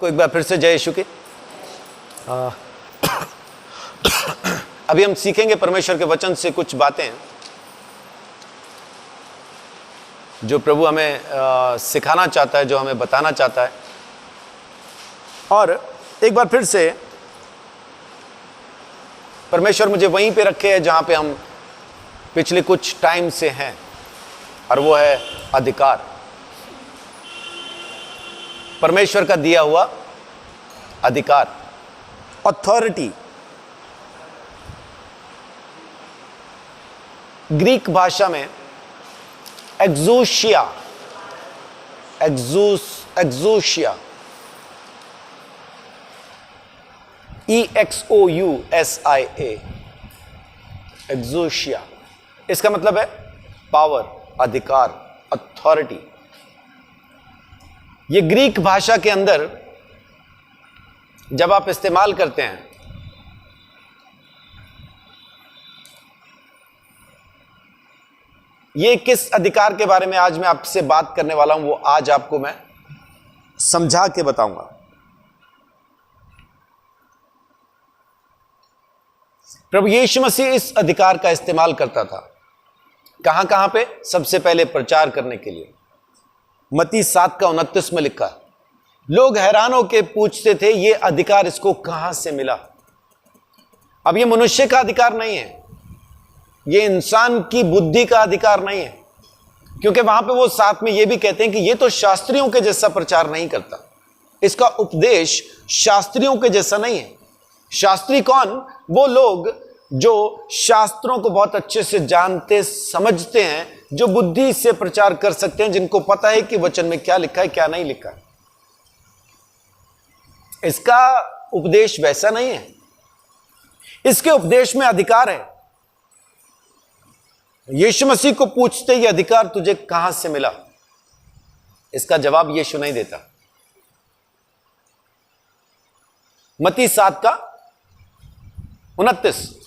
सबको एक बार फिर से जय यीशु की। अभी हम सीखेंगे परमेश्वर के वचन से कुछ बातें जो प्रभु हमें सिखाना चाहता है, जो हमें बताना चाहता है। और एक बार फिर से परमेश्वर मुझे वहीं पे रखे हैं जहां पे हम पिछले कुछ टाइम से हैं, और वो है अधिकार, परमेश्वर का दिया हुआ अधिकार, अथॉरिटी। ग्रीक भाषा में एक्सूशिया, एक्सूशिया, EXOUSIA, एक्सूशिया, इसका मतलब है पावर, अधिकार, अथॉरिटी। ये ग्रीक भाषा के अंदर जब आप इस्तेमाल करते हैं, ये किस अधिकार के बारे में आज मैं आपसे बात करने वाला हूं, वो आज आपको मैं समझा के बताऊंगा। प्रभु यीशु मसीह इस अधिकार का इस्तेमाल करता था। कहां कहां पे? सबसे पहले प्रचार करने के लिए। मत्ती 7:29 में लिखा, लोग हैरान होकर पूछते थे ये अधिकार इसको कहां से मिला। अब ये मनुष्य का अधिकार नहीं है, ये इंसान की बुद्धि का अधिकार नहीं है, क्योंकि वहां पे वो साथ में ये भी कहते हैं कि ये तो शास्त्रियों के जैसा प्रचार नहीं करता, इसका उपदेश शास्त्रियों के जैसा नहीं है। शास्त्री कौन? वो लोग जो शास्त्रों को बहुत अच्छे से जानते समझते हैं, जो बुद्धि से प्रचार कर सकते हैं, जिनको पता है कि वचन में क्या लिखा है क्या नहीं लिखा है। इसका उपदेश वैसा नहीं है, इसके उपदेश में अधिकार है। यीशु मसीह को पूछते ये अधिकार तुझे कहां से मिला, इसका जवाब यीशु नहीं देता। मत्ती 7:29,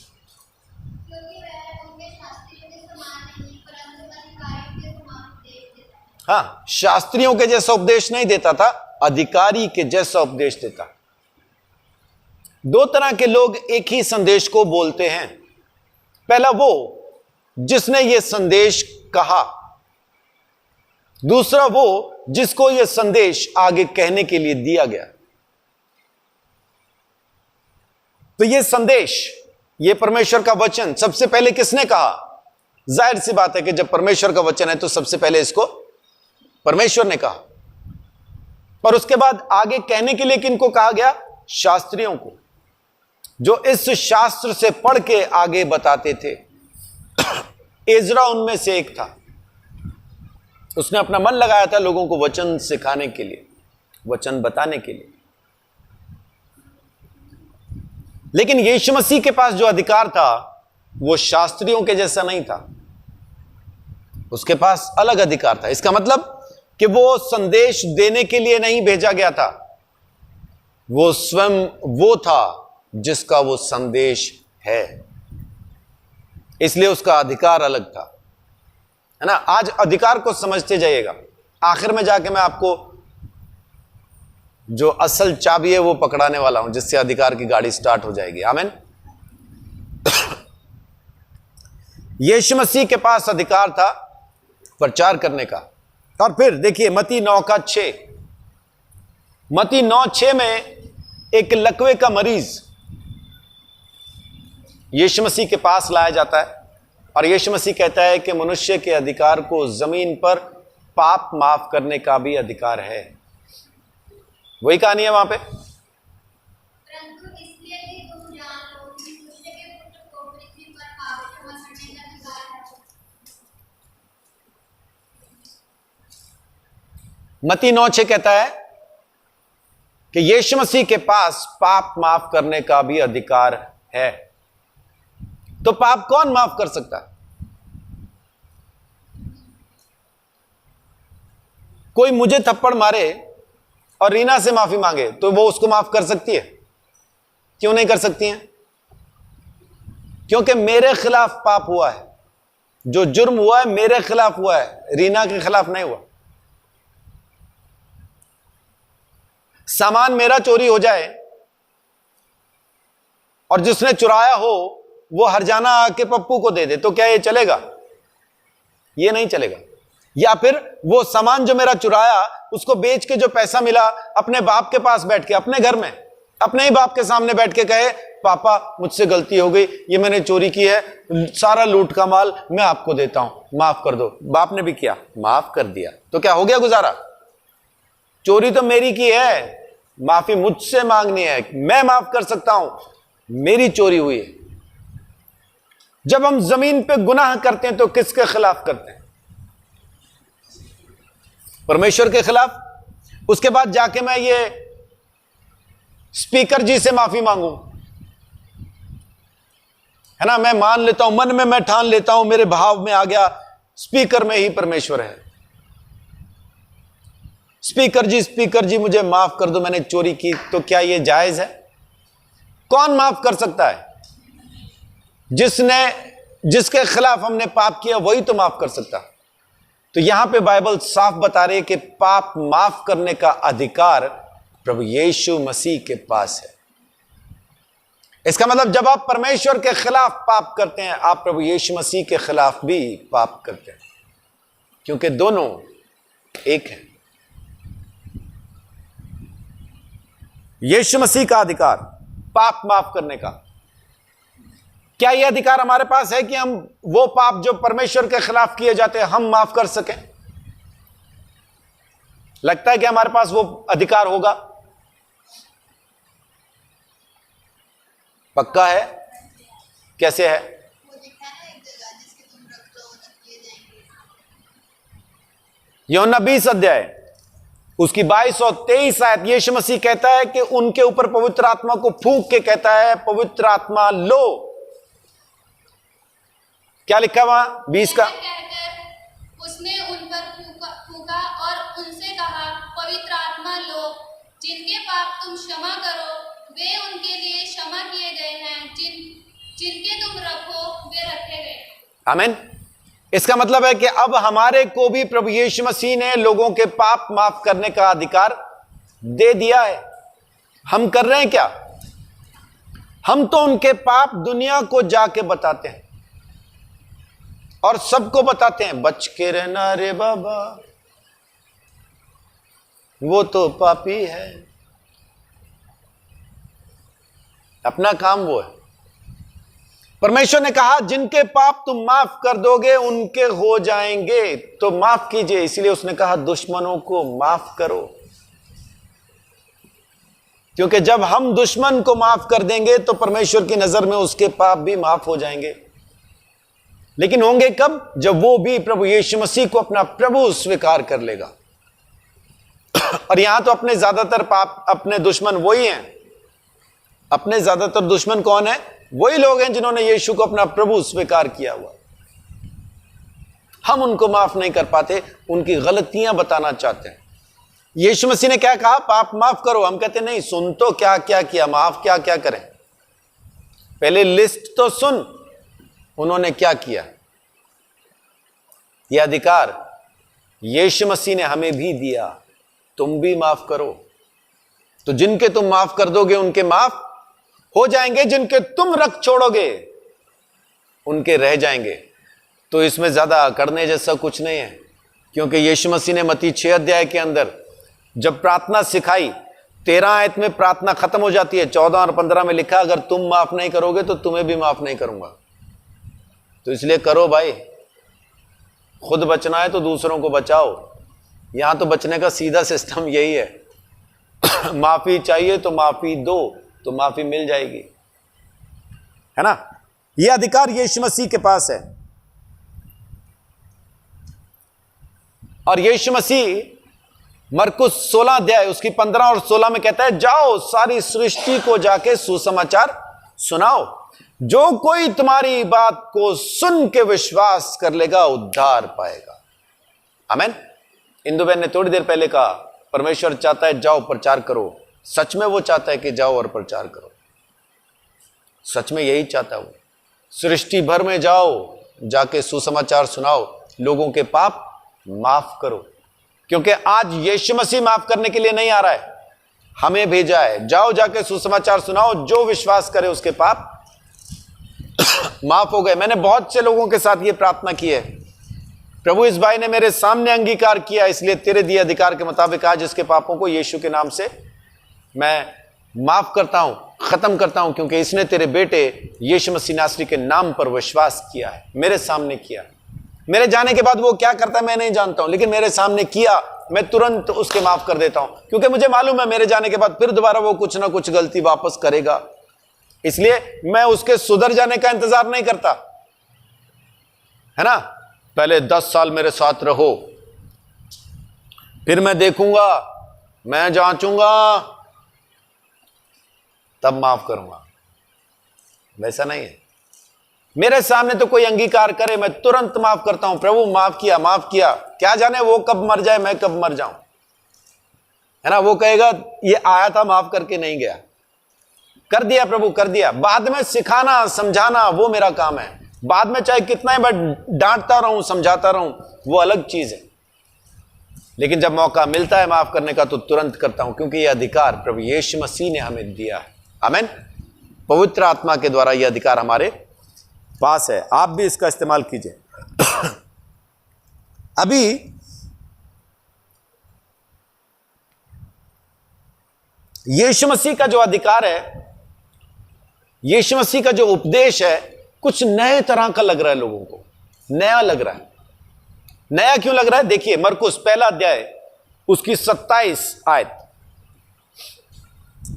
हाँ, शास्त्रियों के जैसा उपदेश नहीं देता था, अधिकारी के जैसा उपदेश देता। दो तरह के लोग एक ही संदेश को बोलते हैं। पहला वो जिसने यह संदेश कहा, दूसरा वो जिसको यह संदेश आगे कहने के लिए दिया गया। तो यह संदेश, यह परमेश्वर का वचन सबसे पहले किसने कहा? जाहिर सी बात है कि जब परमेश्वर का वचन है तो सबसे पहले इसको परमेश्वर ने कहा, और उसके बाद आगे कहने के लिए किनको कहा गया? शास्त्रियों को, जो इस शास्त्र से पढ़ के आगे बताते थे। एजरा उनमें से एक था, उसने अपना मन लगाया था लोगों को वचन सिखाने के लिए, वचन बताने के लिए। लेकिन यीशु मसीह के पास जो अधिकार था वो शास्त्रियों के जैसा नहीं था, उसके पास अलग अधिकार था। इसका मतलब कि वो संदेश देने के लिए नहीं भेजा गया था, वो स्वयं वो था जिसका वो संदेश है, इसलिए उसका अधिकार अलग था, है ना। आज अधिकार को समझते जाइएगा, आखिर में जाके मैं आपको जो असल चाबी है वो पकड़ाने वाला हूं, जिससे अधिकार की गाड़ी स्टार्ट हो जाएगी। आमीन। यीशु मसीह के पास अधिकार था प्रचार करने का। और फिर देखिए मत्ती 9:6, मत्ती 9:6 में एक लकवे का मरीज यीशु मसीह के पास लाया जाता है, और यीशु मसीह कहता है कि मनुष्य के अधिकार को जमीन पर पाप माफ करने का भी अधिकार है। वही कहानी है वहां पे। मत्ती 9:6 कहता है कि यीशु मसीह के पास पाप माफ करने का भी अधिकार है। तो पाप कौन माफ कर सकता है? कोई मुझे थप्पड़ मारे और रीना से माफी मांगे तो वो उसको माफ कर सकती है? क्यों नहीं कर सकती है? क्योंकि मेरे खिलाफ पाप हुआ है, जो जुर्म हुआ है मेरे खिलाफ हुआ है, रीना के खिलाफ नहीं हुआ। सामान मेरा चोरी हो जाए और जिसने चुराया हो वो हरजाना आके पप्पू को दे दे, तो क्या ये चलेगा? ये नहीं चलेगा। या फिर वो सामान जो मेरा चुराया उसको बेच के जो पैसा मिला अपने बाप के पास बैठ के, अपने घर में अपने ही बाप के सामने बैठ के कहे, पापा मुझसे गलती हो गई, ये मैंने चोरी की है, सारा लूट का माल मैं आपको देता हूं, माफ कर दो। बाप ने भी किया, माफ कर दिया, तो क्या हो गया गुजारा? चोरी तो मेरी की है, माफी मुझसे मांगनी है, मैं माफ कर सकता हूं, मेरी चोरी हुई है। जब हम जमीन पे गुनाह करते हैं तो किसके खिलाफ करते हैं? परमेश्वर के खिलाफ। उसके बाद जाके मैं ये स्पीकर जी से माफी मांगू, है ना? मैं मान लेता हूं, मन में मैं ठान लेता हूं, मेरे भाव में आ गया स्पीकर में ही परमेश्वर है। स्पीकर जी मुझे माफ कर दो, मैंने चोरी की। तो क्या यह जायज है? कौन माफ कर सकता है? जिसके खिलाफ हमने पाप किया वही तो माफ कर सकता। तो यहां पे बाइबल साफ बता रही है कि पाप माफ करने का अधिकार प्रभु यीशु मसीह के पास है। इसका मतलब जब आप परमेश्वर के खिलाफ पाप करते हैं, आप प्रभु यीशु मसीह के खिलाफ भी पाप करते हैं, क्योंकि दोनों एक हैं। यीशु मसीह का अधिकार पाप माफ करने का, क्या यह अधिकार हमारे पास है कि हम वो पाप जो परमेश्वर के खिलाफ किए जाते हैं हम माफ कर सकें? लगता है कि हमारे पास वो अधिकार होगा? पक्का है? कैसे है? यूहन्ना 20 अध्याय उसकी 22 और 23 आयत, यीशु मसीह कहता है कि उनके ऊपर पवित्र आत्मा को फूंक के कहता है, पवित्र आत्मा लो। क्या लिखा वहां 20 का? उसने उन पर फूंका और उनसे कहा, पवित्र आत्मा लो। जिनके पाप तुम क्षमा करो वे उनके लिए क्षमा किए गए हैं, जिनके तुम रखो वे रखे गए। आमीन। इसका मतलब है कि अब हमारे को भी प्रभु यीशु मसीह ने लोगों के पाप माफ करने का अधिकार दे दिया है। हम कर रहे हैं क्या? हम तो उनके पाप दुनिया को जाके बताते हैं और सबको बताते हैं, बच के रहना रे बाबा, वो तो पापी है। अपना काम वो है। परमेश्वर ने कहा जिनके पाप तुम माफ कर दोगे उनके हो जाएंगे, तो माफ कीजिए। इसलिए उसने कहा दुश्मनों को माफ करो, क्योंकि जब हम दुश्मन को माफ कर देंगे तो परमेश्वर की नजर में उसके पाप भी माफ हो जाएंगे। लेकिन होंगे कब? जब वो भी प्रभु यीशु मसीह को अपना प्रभु स्वीकार कर लेगा। और यहां तो अपने ज्यादातर पाप अपने दुश्मन वही हैं। अपने ज्यादातर दुश्मन कौन है? वही लोग हैं जिन्होंने यीशु को अपना प्रभु स्वीकार किया हुआ। हम उनको माफ नहीं कर पाते, उनकी गलतियां बताना चाहते हैं। यीशु मसीह ने क्या कहा? पाप माफ करो। हम कहते नहीं, सुन तो क्या क्या किया, माफ क्या क्या करें, पहले लिस्ट तो सुन, उन्होंने क्या किया। यह अधिकार यीशु मसीह ने हमें भी दिया, तुम भी माफ करो। तो जिनके तुम माफ कर दोगे उनके माफ हो जाएंगे, जिनके तुम रख छोड़ोगे उनके रह जाएंगे। तो इसमें ज्यादा करने जैसा कुछ नहीं है, क्योंकि यीशु मसीह ने मत्ती 6 अध्याय के अंदर जब प्रार्थना सिखाई, 13 आयत में प्रार्थना खत्म हो जाती है। 14 और 15 में लिखा, अगर तुम माफ नहीं करोगे तो तुम्हें भी माफ नहीं करूंगा। तो इसलिए करो भाई, खुद बचना है तो दूसरों को बचाओ। यहां तो बचने का सीधा सिस्टम यही है। माफी चाहिए तो माफी दो, तो माफी मिल जाएगी, है ना? यह अधिकार यीशु मसीह के पास है। और यीशु मसीह मरकुस 16 अध्याय उसकी 15 और 16 में कहता है, जाओ सारी सृष्टि को जाके सुसमाचार सुनाओ। जो कोई तुम्हारी बात को सुन के विश्वास कर लेगा उद्धार पाएगा। आमीन। इंदु बहन ने थोड़ी देर पहले कहा, परमेश्वर चाहता है जाओ प्रचार करो। सच में वो चाहता है कि जाओ और प्रचार करो। सच में यही चाहता है वो। सृष्टि भर में जाओ, जाके सुसमाचार सुनाओ, लोगों के पाप माफ करो। क्योंकि आज यीशु मसीह माफ करने के लिए नहीं आ रहा है, हमें भेजा है। जाओ जाके सुसमाचार सुनाओ, जो विश्वास करे उसके पाप माफ हो गए। मैंने बहुत से लोगों के साथ ये प्रार्थना की है। प्रभु इस भाई ने मेरे सामने अंगीकार किया, इसलिए तेरे दिए अधिकार के मुताबिक आज इसके पापों को यीशु के नाम से मैं माफ करता हूं, खत्म करता हूं, क्योंकि इसने तेरे बेटे यीशु मसीह नासरी के नाम पर विश्वास किया है, मेरे सामने किया। मेरे जाने के बाद वो क्या करता है मैं नहीं जानता हूं, लेकिन मेरे सामने किया, मैं तुरंत उसके माफ कर देता हूं, क्योंकि मुझे मालूम है मेरे जाने के बाद फिर दोबारा वो कुछ ना कुछ गलती वापस करेगा। इसलिए मैं उसके सुधर जाने का इंतजार नहीं करता, है ना। पहले 10 साल मेरे साथ रहो, फिर मैं देखूंगा, मैं जांचूंगा, तब माफ करूंगा। वैसा नहीं है। मेरे सामने तो कोई अंगीकार करे, मैं तुरंत माफ करता हूं। प्रभु माफ किया, माफ किया। क्या जाने वो कब मर जाए, मैं कब मर जाऊं, है ना। वो कहेगा ये आया था, माफ करके नहीं गया। कर दिया प्रभु, कर दिया। बाद में सिखाना समझाना वो मेरा काम है। बाद में चाहे कितना बार डांटता रहूं, समझाता रहूं, वो अलग चीज है। लेकिन जब मौका मिलता है माफ करने का तो तुरंत करता हूं, क्योंकि यह अधिकार प्रभु यीशु मसीह ने हमें दिया है। आमीन। पवित्र आत्मा के द्वारा यह अधिकार हमारे पास है। आप भी इसका इस्तेमाल कीजिए। अभी यीशु मसीह का जो अधिकार है, यीशु मसीह का जो उपदेश है, कुछ नए तरह का लग रहा है लोगों को, नया लग रहा है। नया क्यों लग रहा है? देखिए मरकुस पहला अध्याय उसकी 27 आयत,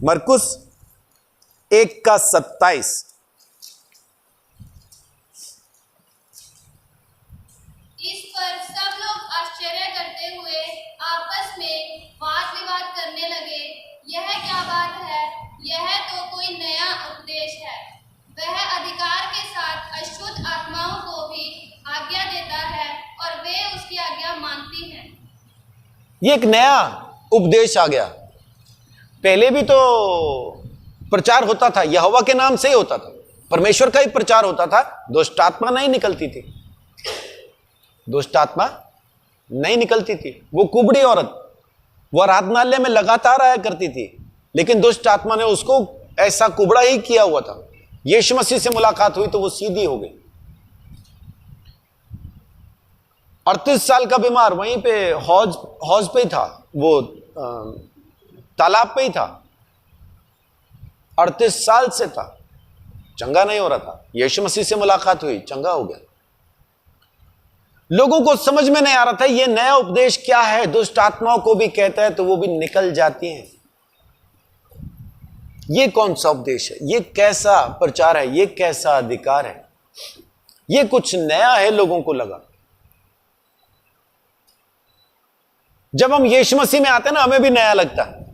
मरकुस 1:27। इस पर सब लोग आश्चर्य करते हुए आपस में वाद विवाद करने लगे, यह क्या बात है? यह तो कोई नया उपदेश है। वह अधिकार के साथ अशुद्ध आत्माओं को भी आज्ञा देता है और वे उसकी आज्ञा मानती हैं। ये एक नया उपदेश आ गया। पहले भी तो प्रचार होता था, यहोवा के नाम से ही होता था, परमेश्वर का ही प्रचार होता था। दुष्ट आत्मा नहीं निकलती थी, दुष्ट आत्मा नहीं निकलती थी। वो कुबड़ी औरत वो आराधनालय में लगातार आया करती थी, लेकिन दुष्ट आत्मा ने उसको ऐसा कुबड़ा ही किया हुआ था। यीशु मसीह से मुलाकात हुई तो वो सीधी हो गई। 38 साल का बीमार वहीं पे हौज पे ही था, वो तालाब पे ही था, 38 साल से था, चंगा नहीं हो रहा था। यीशु मसीह से मुलाकात हुई, चंगा हो गया। लोगों को समझ में नहीं आ रहा था ये नया उपदेश क्या है। दुष्ट आत्माओं को भी कहता है तो वो भी निकल जाती हैं। ये कौन सा उपदेश है? ये कैसा प्रचार है? ये कैसा अधिकार है? ये कुछ नया है, लोगों को लगा। जब हम यीशु मसीह में आते हैं ना, हमें भी नया लगता है,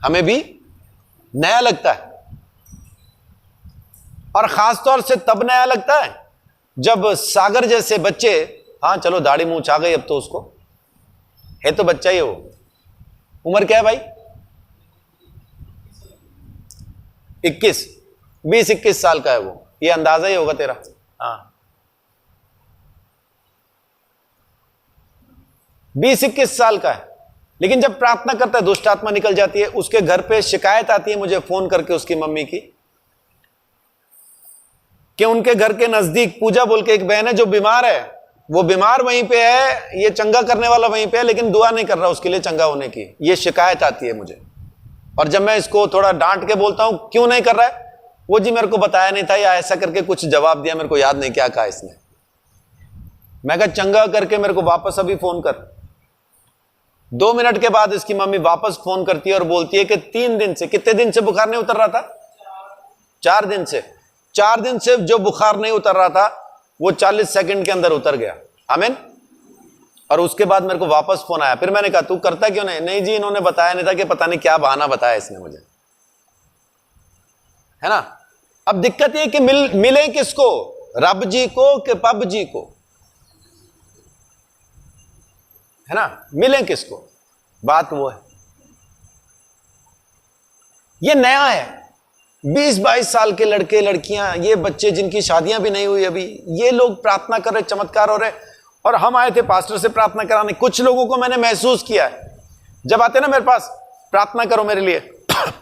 हमें भी नया लगता है। और खासतौर से तब नया लगता है जब सागर जैसे बच्चे, हाँ चलो दाढ़ी मूंछ आ गई अब तो, उसको है तो बच्चा ही। वो उम्र क्या है भाई? 20-21 साल का है वो, ये अंदाजा ही होगा तेरा। हाँ 20-21 साल का है, लेकिन जब प्रार्थना करता है दुष्ट आत्मा निकल जाती है। उसके घर पे शिकायत आती है मुझे फोन करके उसकी मम्मी की, कि उनके घर के नजदीक पूजा बोल के एक बहन है जो बीमार है। वो बीमार वहीं पे है, ये चंगा करने वाला वहीं पे है, लेकिन दुआ नहीं कर रहा उसके लिए चंगा होने की। ये शिकायत आती है मुझे। और जब मैं इसको थोड़ा डांट के बोलता हूं क्यों नहीं कर रहा है, वो जी मेरे को बताया नहीं था या ऐसा करके कुछ जवाब दिया, मेरे को याद नहीं क्या कहा इसने। मैं कहा चंगा करके मेरे को वापस अभी फोन कर। 2 मिनट के बाद इसकी मम्मी वापस फोन करती है और बोलती है कि 3 दिन से, कितने दिन से बुखार नहीं उतर रहा था? 4 दिन से। 4 दिन से जो बुखार नहीं उतर रहा था वो 40 सेकंड के अंदर उतर गया। आमीन। और उसके बाद मेरे को वापस फोन आया। फिर मैंने कहा तू करता क्यों नहीं? नहीं जी इन्होंने बताया नहीं था, कि पता नहीं क्या बहाना बताया इसने मुझे, है ना। अब दिक्कत ये कि मिले किसको? रब जी को कि पब जी को, है ना। मिले किसको? बात वो है। ये नया है। 20-22 साल के लड़के लड़कियां, ये बच्चे जिनकी शादियां भी नहीं हुई अभी, ये लोग प्रार्थना कर रहे, चमत्कार हो रहे। और हम आए थे पास्टर से प्रार्थना कराने। कुछ लोगों को मैंने महसूस किया है, जब आते ना मेरे पास, प्रार्थना करो मेरे लिए।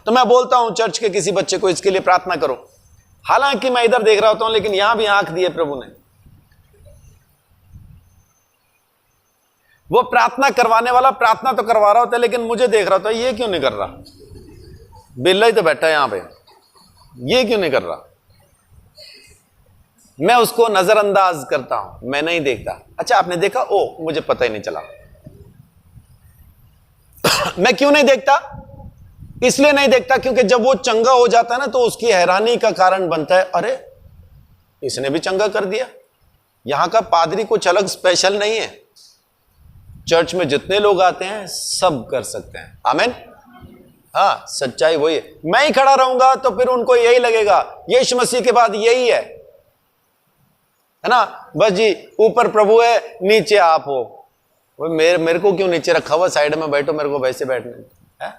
तो मैं बोलता हूं चर्च के किसी बच्चे को इसके लिए प्रार्थना करो, हालांकि मैं इधर देख रहा होता हूं लेकिन यहां भी आंख दी है प्रभु ने। वो प्रार्थना करवाने वाला प्रार्थना तो करवा रहा होता है, लेकिन मुझे देख रहा होता है ये क्यों नहीं कर रहा, बिल्ला ही तो बैठा है यहां पे, ये क्यों नहीं कर रहा। मैं उसको नजरअंदाज करता हूं, मैं नहीं देखता। अच्छा आपने देखा, ओ मुझे पता ही नहीं चला। मैं क्यों नहीं देखता? इसलिए नहीं देखता क्योंकि जब वो चंगा हो जाता है ना तो उसकी हैरानी का कारण बनता है, अरे इसने भी चंगा कर दिया। यहां का पादरी कुछ अलग स्पेशल नहीं है, चर्च में जितने लोग आते हैं सब कर सकते हैं। आमीन। हाँ, सच्चाई वही है। मैं ही खड़ा रहूंगा तो फिर उनको यही लगेगा यीशु मसीह के बाद यही है ना, बस जी ऊपर प्रभु है नीचे आप हो। वो मेरे को क्यों नीचे रखा हुआ, साइड में बैठो, मेरे को वैसे बैठने है।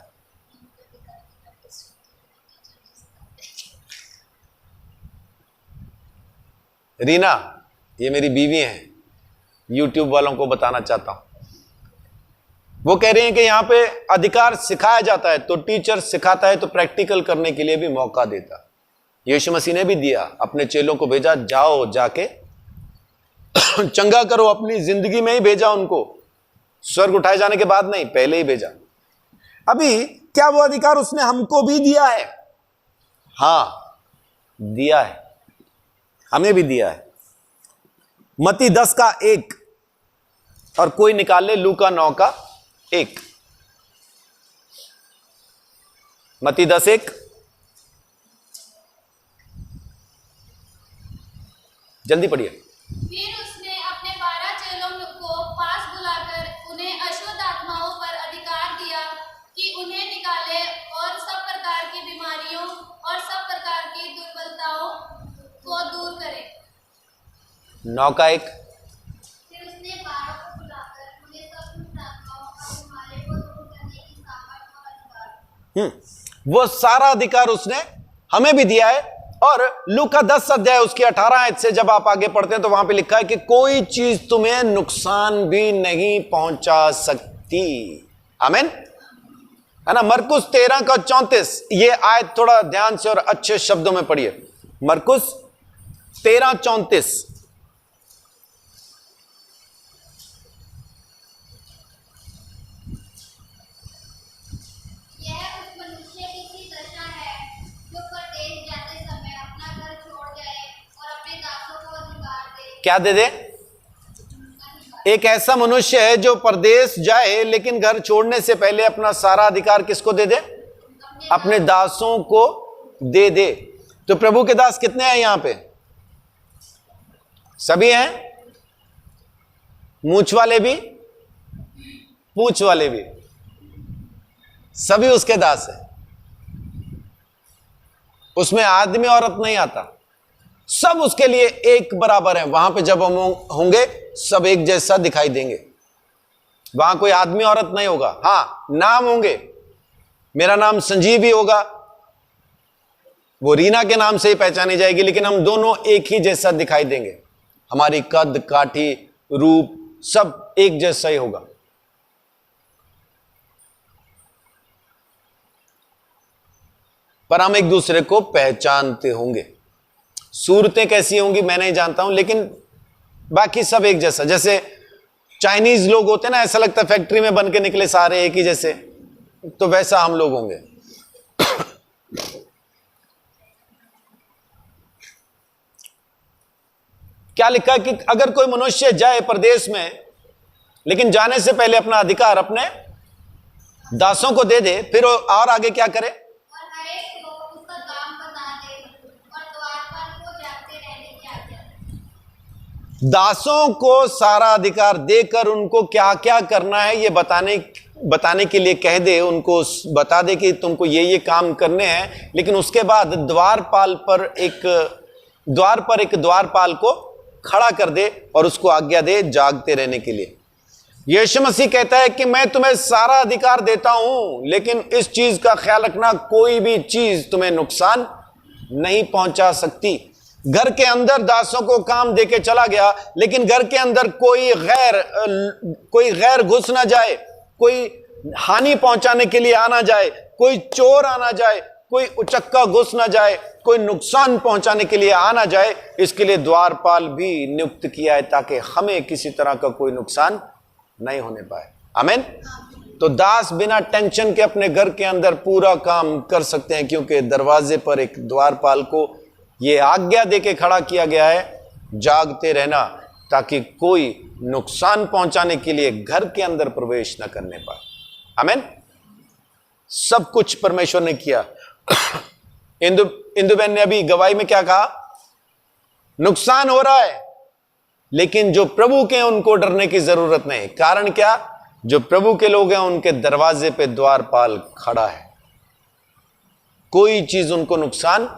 रीना ये मेरी बीवी है, यूट्यूब वालों को बताना चाहता हूं। वो कह रही हैं कि यहां पे अधिकार सिखाया जाता है, तो टीचर सिखाता है तो प्रैक्टिकल करने के लिए भी मौका देता। यीशु मसीह ने भी दिया, अपने चेलों को भेजा, जाओ जाके चंगा करो, अपनी जिंदगी में ही भेजा उनको, स्वर्ग उठाए जाने के बाद नहीं, पहले ही भेजा। अभी क्या वो अधिकार उसने हमको भी दिया है? हां दिया है, हमें भी दिया है। मत्ती 10 का 1 और कोई निकाल ले लूका 9 का 1। मत्ती 10:1 जल्दी पढ़िए। फिर उसने अपने 12 चेलों को पास बुलाकर उन्हें अशुद्ध आत्माओं पर अधिकार दिया कि उन्हें निकाले और सब प्रकार की बीमारियों और सब प्रकार की दुर्बलताओं को दूर करे। 9 का 1। फिर उसने 12 को बुलाकर उन्हें सब दुष्ट आत्माओं और बीमारियों को दूर करने की सामर्थ और अधिकार। वो सारा अधिकार उसने हमें भी दिया है। और लूका 10 अध्याय उसकी 18 आयत से जब आप आगे पढ़ते हैं तो वहां पे लिखा है कि कोई चीज तुम्हें नुकसान भी नहीं पहुंचा सकती। आमीन, है ना। मरकुस 13 का 34, ये आयत थोड़ा ध्यान से और अच्छे शब्दों में पढ़िए। मरकुस 13:34। क्या दे दे? एक ऐसा मनुष्य है जो परदेश जाए लेकिन घर छोड़ने से पहले अपना सारा अधिकार किसको दे दे? अपने दासों को दे दे। तो प्रभु के दास कितने हैं यहां पे? सभी हैं, मूंछ वाले भी, पूंछ वाले भी, सभी उसके दास हैं। उसमें आदमी औरत नहीं आता, सब उसके लिए एक बराबर है। वहां पे जब हम होंगे सब एक जैसा दिखाई देंगे, वहां कोई आदमी औरत नहीं होगा। हां नाम होंगे, मेरा नाम संजीव ही होगा, वो रीना के नाम से ही पहचानी जाएगी, लेकिन हम दोनों एक ही जैसा दिखाई देंगे। हमारी कद काठी रूप सब एक जैसा ही होगा। पर हम एक दूसरे को पहचानते होंगे। सूरतें कैसी होंगी मैं नहीं जानता हूं, लेकिन बाकी सब एक जैसा। जैसे चाइनीज लोग होते हैं ना, ऐसा लगता है फैक्ट्री में बन के निकले सारे एक ही जैसे, तो वैसा हम लोग होंगे। क्या लिखा है कि अगर कोई मनुष्य जाए प्रदेश में लेकिन जाने से पहले अपना अधिकार अपने दासों को दे दे, फिर और आगे क्या करे? दासों को सारा अधिकार देकर उनको क्या क्या करना है ये बताने के लिए कह दे, उनको बता दे कि तुमको ये काम करने हैं। लेकिन उसके बाद द्वारपाल पर एक द्वारपाल को खड़ा कर दे और उसको आज्ञा दे जागते रहने के लिए। यीशु मसीह कहता है कि मैं तुम्हें सारा अधिकार देता हूं, लेकिन इस चीज का ख्याल रखना कोई भी चीज तुम्हें नुकसान नहीं पहुंचा सकती। घर के अंदर दासों को काम देके चला गया, लेकिन घर के अंदर कोई गैर घुस ना जाए, कोई हानि पहुंचाने के लिए आना जाए, कोई चोर आना जाए, कोई उचक्का घुस ना जाए, कोई नुकसान पहुंचाने के लिए आना जाए, इसके लिए द्वारपाल भी नियुक्त किया है ताकि हमें किसी तरह का कोई नुकसान नहीं होने पाए। आमीन। तो दास बिना टेंशन के अपने घर के अंदर पूरा काम कर सकते हैं, क्योंकि दरवाजे पर एक द्वारपाल को यह आज्ञा देके खड़ा किया गया है, जागते रहना, ताकि कोई नुकसान पहुंचाने के लिए घर के अंदर प्रवेश न करने पाए। आमीन। सब कुछ परमेश्वर ने किया। इंदु बहन ने अभी गवाही में क्या कहा? नुकसान हो रहा है, लेकिन जो प्रभु के हैं उनको डरने की जरूरत नहीं। कारण क्या? जो प्रभु के लोग हैं उनके दरवाजे पे द्वारपाल खड़ा है, कोई चीज उनको नुकसान।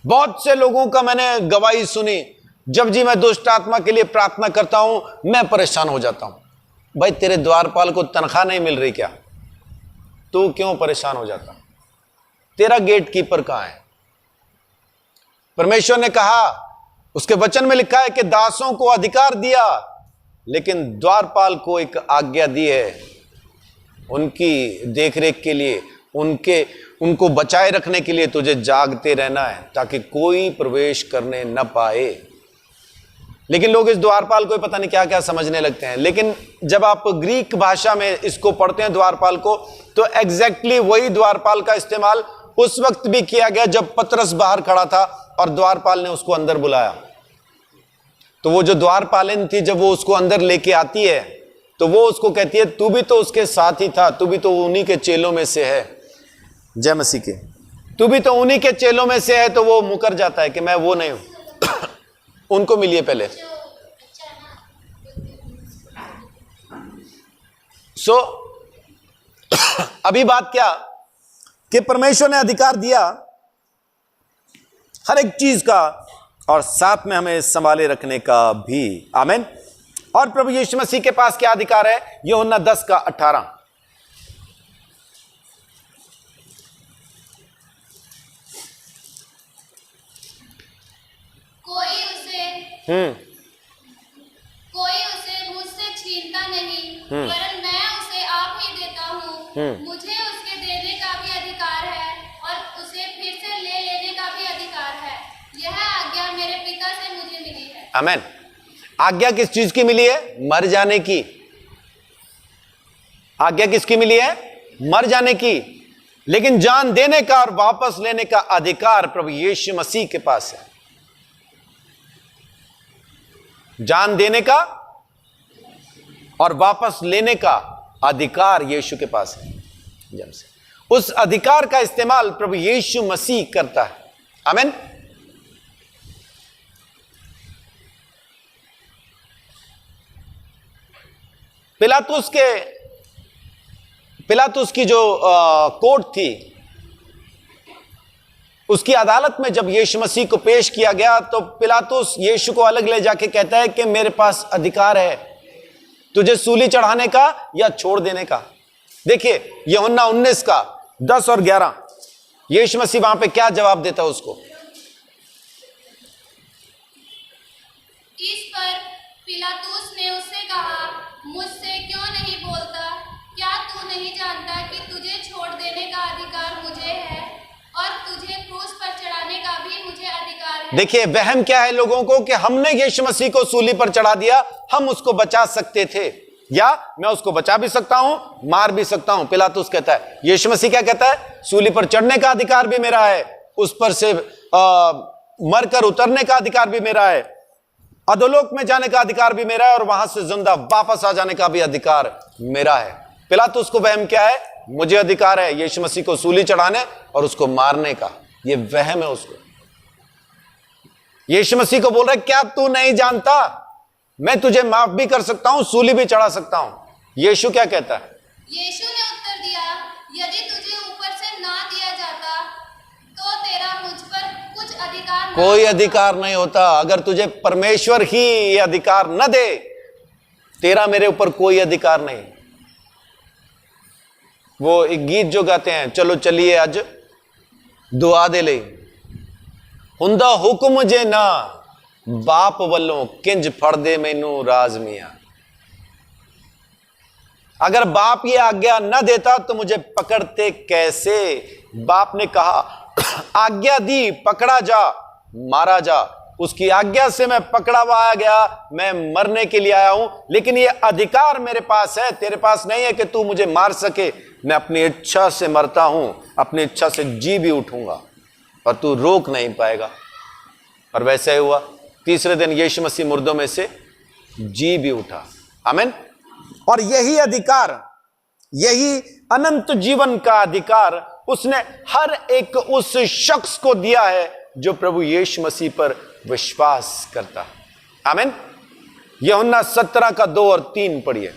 बहुत से लोगों का मैंने गवाही सुनी, जब जी मैं दुष्ट आत्मा के लिए प्रार्थना करता हूं मैं परेशान हो जाता हूं। भाई तेरे द्वारपाल को तनख्वाह नहीं मिल रही क्या? तू क्यों परेशान हो जाता? तेरा गेट कीपर कहां है? परमेश्वर ने कहा, उसके वचन में लिखा है कि दासों को अधिकार दिया, लेकिन द्वारपाल को एक आज्ञा दी है उनकी देखरेख के लिए, उनको बचाए रखने के लिए तुझे जागते रहना है ताकि कोई प्रवेश करने न पाए। लेकिन लोग इस द्वारपाल को पता नहीं क्या क्या समझने लगते हैं। लेकिन जब आप ग्रीक भाषा में इसको पढ़ते हैं द्वारपाल को, तो एग्जैक्टली वही द्वारपाल का इस्तेमाल उस वक्त भी किया गया जब पतरस बाहर खड़ा था और द्वारपाल ने उसको अंदर बुलाया। तो वो जो द्वारपालिन थी, जब वो उसको अंदर लेके आती है तो वो उसको कहती है, तू भी तो उसके साथ ही था, तू भी तो उन्हीं के चेलों में से है। जय मसीह के। तू भी तो उन्हीं के चेलों में से है। तो वो मुकर जाता है कि मैं वो नहीं हूं। उनको मिलिए पहले। सो अभी बात क्या कि परमेश्वर ने अधिकार दिया हर एक चीज का, और साथ में हमें संभाले रखने का भी। आमीन। और प्रभु यीशु मसीह के पास क्या अधिकार है? यूहन्ना 10:18। कोई उसे मुझसे छीनता नहीं, वरन मैं उसे आप ही देता हूँ। मुझे उसके देने का भी अधिकार है और उसे फिर से ले लेने का भी अधिकार है। यह आज्ञा मेरे पिता से मुझे मिली है। आमीन। आज्ञा किस चीज की मिली है? मर जाने की। आज्ञा किसकी मिली है? मर जाने की। लेकिन जान देने का और वापस लेने का अधिकार प्रभु यीशु मसीह के पास है। जान देने का और वापस लेने का अधिकार यीशु के पास है। जब से उस अधिकार का इस्तेमाल प्रभु यीशु मसीह करता है। आमीन। पिलातुस की जो कोर्ट थी, उसकी अदालत में जब यीशु मसीह को पेश किया गया तो पिलातुस यीशु को अलग ले जाके कहता है कि मेरे पास अधिकार है तुझे सूली चढ़ाने का या छोड़ देने का। देखिए यूहन्ना 19:10 और 11, यीशु मसीह वहां पे क्या जवाब देता है उसको। इस पर पिलातुस ने उससे कहा, मुझसे क्यों नहीं बोलता? क्या तू नहीं जानता कि तुझे छोड़ देने का अधिकार मुझे है और तुझे क्रूस पर चढ़ाने का भी मुझे अधिकार है? देखिए वहम क्या है लोगों को कि हमने यीशु मसीह को सूली पर चढ़ा दिया, हम उसको बचा सकते थे, या मैं उसको बचा भी सकता हूं, मार भी सकता हूं। पिलातुस कहता है, यीशु मसीह क्या कहता है? सूली पर चढ़ने का अधिकार भी मेरा है, उस पर से मरकर उतरने का अधिकार भी मेरा है, अधोलोक में जाने का अधिकार भी मेरा है, और वहां से जिंदा वापस आ जाने का भी अधिकार मेरा है। पिलातुस को वहम क्या है? मुझे अधिकार है यीशु मसीह को सूली चढ़ाने और उसको मारने का। ये वहम है उसको। यीशु मसीह को बोल रहा है, क्या तू नहीं जानता मैं तुझे माफ भी कर सकता हूं, सूली भी चढ़ा सकता हूं। यीशु क्या कहता है? यीशु ने उत्तर दिया, यदि तुझे ऊपर से ना दिया जाता तो तेरा मुझ पर कुछ अधिकार न कोई अधिकार नहीं होता। अगर तुझे परमेश्वर ही ये अधिकार न दे, तेरा मेरे ऊपर कोई अधिकार नहीं। वो एक गीत जो गाते हैं, चलो चलिए अज दुआ दे ले, हुंदा हुक्म जे ना बाप वल्लों किंज फड़ दे मैनू राज मियां। अगर बाप ये आज्ञा न देता तो मुझे पकड़ते कैसे? बाप ने कहा, आज्ञा दी, पकड़ा जा, मारा जा। उसकी आज्ञा से मैं पकड़ा हुआ गया, मैं मरने के लिए आया हूं, लेकिन ये अधिकार मेरे पास है, तेरे पास नहीं है कि तू मुझे मार सके। मैं अपनी इच्छा से मरता हूं, अपनी इच्छा से जी भी उठूंगा और तू रोक नहीं पाएगा। और वैसे ही हुआ। तीसरे दिन यीशु मसीह मुर्दों में से जी भी उठा। आमीन। और यही अधिकार, यही अनंत जीवन का अधिकार उसने हर एक उस शख्स को दिया है जो प्रभु यीशु मसीह पर विश्वास करता है। आमीन। यूहन्ना 17 का 2 और 3 पढ़िए।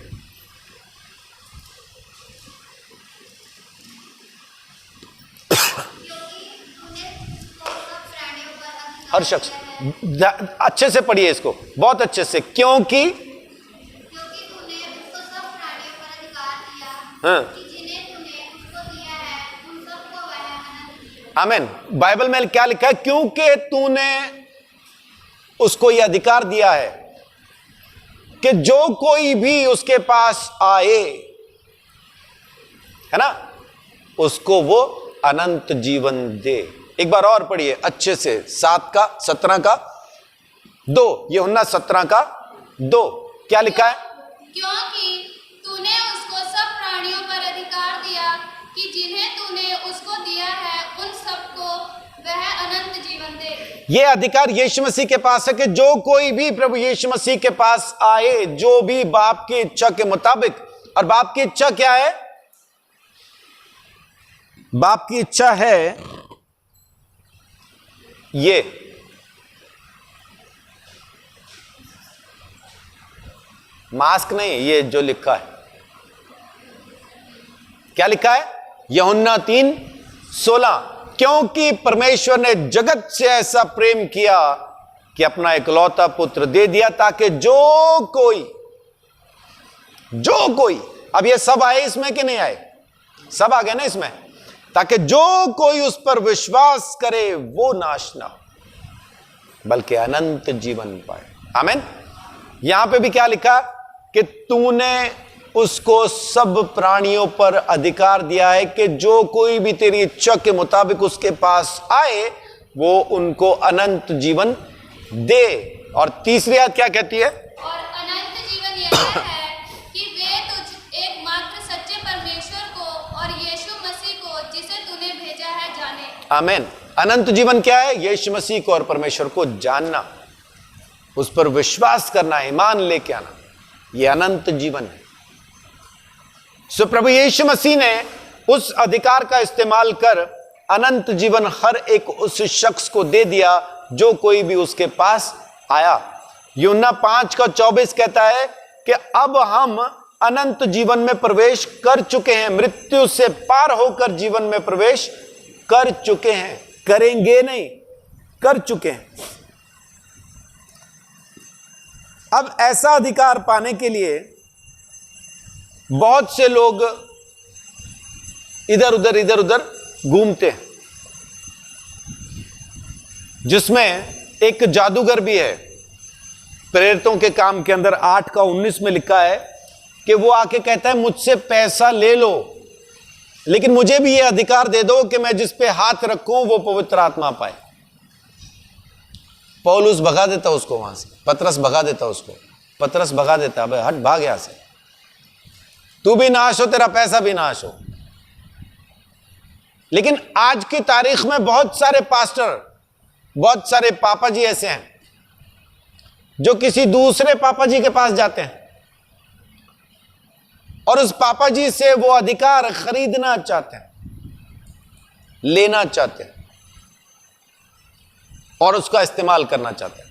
हर शख्स, अच्छे से पढ़िए इसको, बहुत अच्छे से। क्योंकि तूने उसको सब प्राणियों पर अधिकार दिया, हाँ, कि जिन्हें तूने उसको दिया है उन सबको वह अनंत जीवन। आमीन। बाइबल में क्या लिखा है? क्योंकि तूने उसको यह अधिकार दिया है कि जो कोई भी उसके पास आए, है ना, उसको वो अनंत जीवन दे। एक बार और पढ़िए अच्छे से, 17 का 2, यूहन्ना 17 का 2 क्या लिखा है? क्योंकि तूने उसको सब प्राणियों पर अधिकार दिया, कि जिन्हें तूने उसको दिया है उन सबको वह अनंत जीवन दे। यह अधिकार यीशु मसीह के पास है कि जो कोई भी प्रभु यीशु मसीह के पास आए, जो भी बाप की इच्छा के मुताबिक। और बाप की इच्छा क्या है? बाप की इच्छा है ये, मास्क नहीं, ये जो लिखा है, क्या लिखा है? यूहन्ना 3:16। क्योंकि परमेश्वर ने जगत से ऐसा प्रेम किया कि अपना इकलौता पुत्र दे दिया, ताकि जो कोई, अब ये सब आए इसमें कि नहीं आए? सब आ गए ना इसमें। ताकि जो कोई उस पर विश्वास करे वो नाश ना हो, बल्कि अनंत जीवन पाए। आमीन। यहां पे भी क्या लिखा? कि तूने उसको सब प्राणियों पर अधिकार दिया है कि जो कोई भी तेरी इच्छा के मुताबिक उसके पास आए, वो उनको अनंत जीवन दे। और तीसरी बात क्या कहती है? और अनंत जीवन यह है कि वे तुझ एकमात्र सच्चे परमेश्वर को और यीशु मसीह को जिसे तूने भेजा है जाने। आमीन। अनंत जीवन क्या है? यीशु मसीह को और परमेश्वर को जानना, उस पर विश्वास करना, ईमान लेके आना, यह अनंत जीवन है। सो प्रभु यीशु मसीह ने उस अधिकार का इस्तेमाल कर अनंत जीवन हर एक उस शख्स को दे दिया जो कोई भी उसके पास आया। यूहन्ना 5:24 कहता है कि अब हम अनंत जीवन में प्रवेश कर चुके हैं, मृत्यु से पार होकर जीवन में प्रवेश कर चुके हैं, करेंगे नहीं, कर चुके हैं। अब ऐसा अधिकार पाने के लिए बहुत से लोग इधर उधर घूमते हैं, जिसमें एक जादूगर भी है। प्रेरितों के काम के अंदर 8:19 में लिखा है कि वो आके कहता है, मुझसे पैसा ले लो, लेकिन मुझे भी यह अधिकार दे दो कि मैं जिस पे हाथ रखूं वो पवित्र आत्मा पाए। पौलुस भगा देता उसको वहां से, पतरस भगा देता उसको, पतरस भगा देता, अबे हट, भाग यहां से, तू भी नाश हो, तेरा पैसा भी नाश हो। लेकिन आज की तारीख में बहुत सारे पास्टर, बहुत सारे पापा जी ऐसे हैं जो किसी दूसरे पापा जी के पास जाते हैं और उस पापा जी से वो अधिकार खरीदना चाहते हैं, लेना चाहते हैं और उसका इस्तेमाल करना चाहते हैं।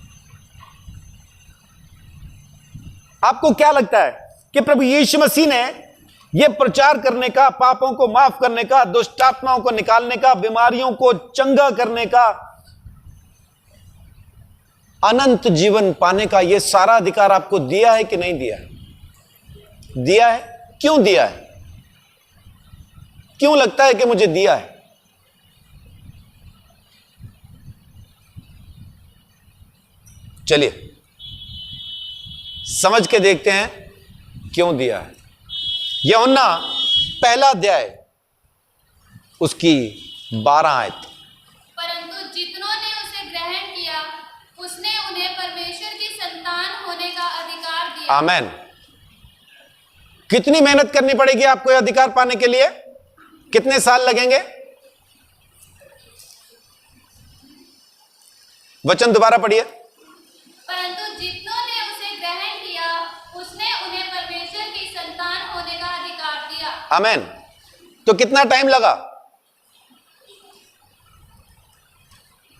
आपको क्या लगता है कि प्रभु यीशु मसीह ने यह प्रचार करने का, पापों को माफ करने का, दुष्ट आत्माओं को निकालने का, बीमारियों को चंगा करने का, अनंत जीवन पाने का, यह सारा अधिकार आपको दिया है कि नहीं दिया है? दिया है। क्यों दिया है? क्यों लगता है कि मुझे दिया है? चलिए समझ के देखते हैं क्यों दिया है। यूहन्ना पहला अध्याय उसकी 12 आयत। परंतु जितनों ने उसे ग्रहण किया उसने उन्हें परमेश्वर की संतान होने का अधिकार दिया। आमेन। कितनी मेहनत करनी पड़ेगी आपको यह अधिकार पाने के लिए? कितने साल लगेंगे? वचन दोबारा पढ़िए। परंतु जितनों ने उसे ग्रहण किया उसने उन्हें परमेश्वर की संतान होने का अधिकार दिया। आमेन। तो कितना टाइम लगा?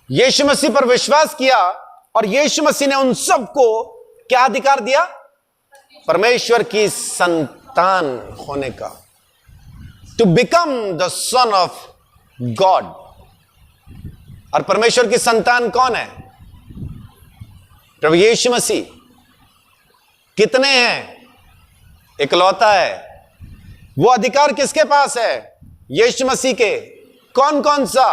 यीशु मसीह पर विश्वास किया और यीशु मसीह ने उन सबको क्या अधिकार दिया? परमेश्वर की संतान होने का, to become the son of God. और परमेश्वर की संतान कौन है? प्रभु यीशु मसीह। कितने हैं? इकलौता है। वो अधिकार किसके पास है? यीशु मसीह के। कौन कौन सा?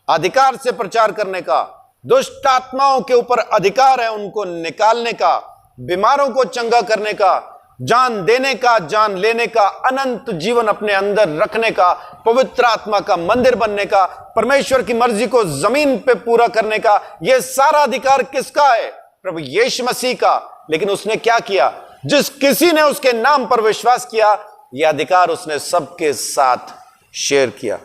अधिकार से प्रचार करने का, दुष्ट आत्माओं के ऊपर अधिकार है उनको निकालने का, बीमारों को चंगा करने का, जान देने का, जान लेने का, अनंत जीवन अपने अंदर रखने का, पवित्र आत्मा का मंदिर बनने का, परमेश्वर की मर्जी को जमीन पे पूरा करने का। यह सारा अधिकार किसका है? प्रभु यीशु मसीह का। लेकिन उसने क्या किया? जिस किसी ने उसके नाम पर विश्वास किया, यह अधिकार उसने सबके साथ शेयर किया।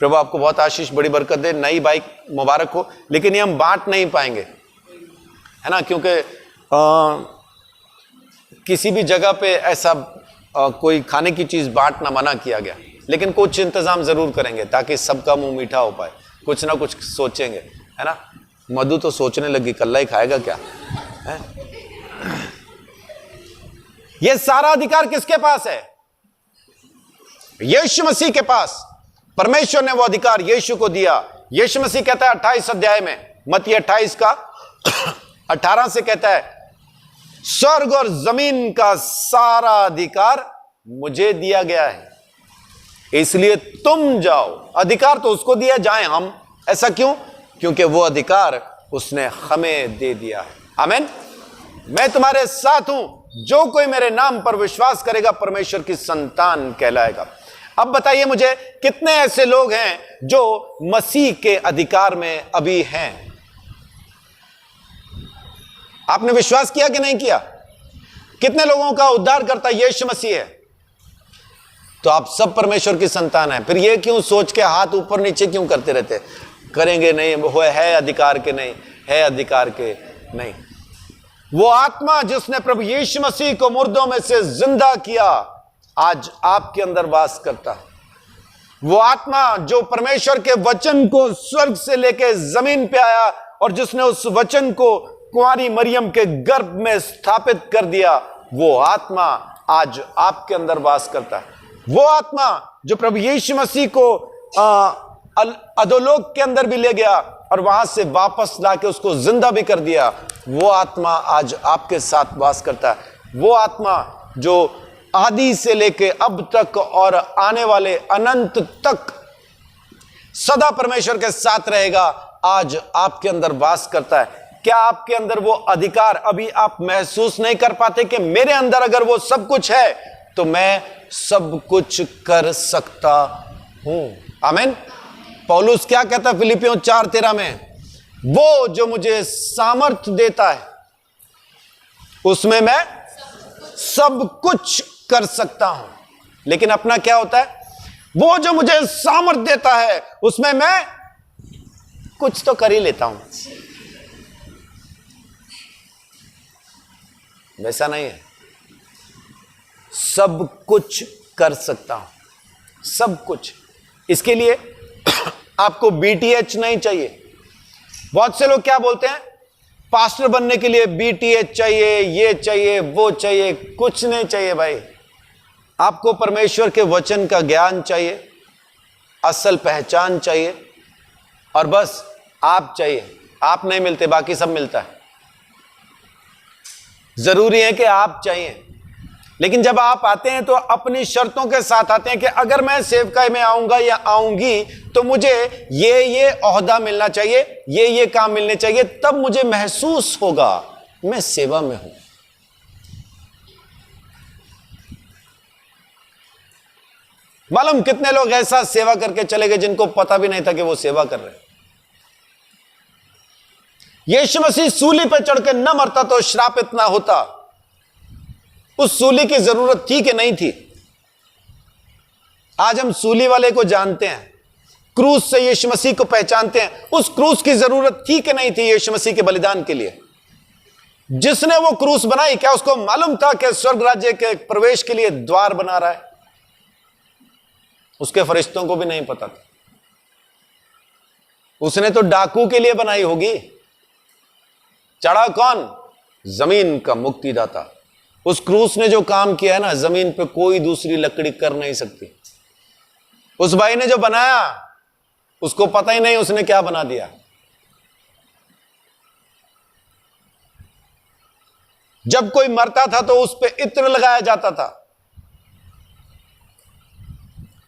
प्रभु आपको बहुत आशीष, बड़ी बरकत दे। नई बाइक मुबारक हो। लेकिन ये हम बांट नहीं पाएंगे, है ना, क्योंकि किसी भी जगह पे ऐसा कोई खाने की चीज बांटना मना किया गया। लेकिन कुछ इंतजाम जरूर करेंगे ताकि सबका मुंह मीठा हो पाए। कुछ ना कुछ सोचेंगे, है ना। मधु तो सोचने लगी कल्ला ही खाएगा क्या है? ये सारा अधिकार किसके पास है? यीशु मसीह के पास। परमेश्वर ने वो अधिकार यीशु को दिया। यीशु मसीह कहता है 28 अध्याय में, मत्ती 28 का 18 से कहता है, स्वर्ग और जमीन का सारा अधिकार मुझे दिया गया है, इसलिए तुम जाओ। अधिकार तो उसको दिया, जाए हम। ऐसा क्यों? क्योंकि वो अधिकार उसने हमें दे दिया है। आमीन। मैं तुम्हारे साथ हूं, जो कोई मेरे नाम पर विश्वास करेगा परमेश्वर की संतान कहलाएगा। अब बताइए मुझे, कितने ऐसे लोग हैं जो मसीह के अधिकार में अभी हैं? आपने विश्वास किया कि नहीं किया? कितने लोगों का उद्धार करता यीशु मसीह है? तो आप सब परमेश्वर की संतान हैं। फिर ये क्यों सोच के हाथ ऊपर नीचे क्यों करते रहते? करेंगे नहीं, वो है अधिकार के नहीं, है अधिकार के नहीं। वो आत्मा जिसने प्रभु यीशु मसीह को मुर्दों में से जिंदा किया, आज आपके अंदर वास करता है। वो आत्मा जो परमेश्वर के वचन को स्वर्ग से लेके जमीन पे आया और जिसने उस वचन को कुंवारी मरियम के गर्भ में स्थापित कर दिया, वो आत्मा आज आपके अंदर वास करता है। वो आत्मा जो प्रभु यीशु मसीह को अधोलोक के अंदर भी ले गया और वहां से वापस लाके उसको जिंदा भी कर दिया, वो आत्मा आज आपके साथ वास करता है। वो आत्मा जो आदि से लेके अब तक और आने वाले अनंत तक सदा परमेश्वर के साथ रहेगा, आज आपके अंदर वास करता है। क्या आपके अंदर वो अधिकार अभी आप महसूस नहीं कर पाते कि मेरे अंदर अगर वो सब कुछ है तो मैं सब कुछ कर सकता हूं? आमीन। पौलुस क्या कहता है फिलिपियों 4:13 में? वो जो मुझे सामर्थ देता है उसमें मैं सब कुछ कर सकता हूं। लेकिन अपना क्या होता है? वो जो मुझे सामर्थ देता है उसमें मैं कुछ तो कर ही लेता हूं। वैसा नहीं है। सब कुछ कर सकता हूं, सब कुछ। इसके लिए आपको BTH नहीं चाहिए। बहुत से लोग क्या बोलते हैं, पास्टर बनने के लिए BTH चाहिए, ये चाहिए, वो चाहिए। कुछ नहीं चाहिए भाई। आपको परमेश्वर के वचन का ज्ञान चाहिए, असल पहचान चाहिए, और बस आप चाहिए। आप नहीं मिलते, बाकी सब मिलता है। जरूरी है कि आप चाहिए। लेकिन जब आप आते हैं तो अपनी शर्तों के साथ आते हैं कि अगर मैं सेवकाई में आऊंगा या आऊंगी तो मुझे ये ओहदा मिलना चाहिए, ये काम मिलने चाहिए, तब मुझे महसूस होगा मैं सेवा में हूं। मालूम कितने लोग ऐसा सेवा करके चले गए जिनको पता भी नहीं था कि वो सेवा कर रहे हैं। यीशु मसीह सूली पर चढ़कर न मरता तो श्राप इतना होता। उस सूली की जरूरत थी कि नहीं थी? आज हम सूली वाले को जानते हैं, क्रूस से यीशु मसीह को पहचानते हैं। उस क्रूस की जरूरत थी कि नहीं थी यीशु मसीह के बलिदान के लिए? जिसने वो क्रूस बनाई, क्या उसको मालूम था कि स्वर्ग राज्य के प्रवेश के लिए द्वार बना रहा है? उसके फरिश्तों को भी नहीं पता था। उसने तो डाकू के लिए बनाई होगी। चढ़ा कौन? जमीन का मुक्तिदाता। उस क्रूस ने जो काम किया है ना, जमीन पे कोई दूसरी लकड़ी कर नहीं सकती। उस भाई ने जो बनाया, उसको पता ही नहीं उसने क्या बना दिया। जब कोई मरता था तो उस पे इत्र लगाया जाता था।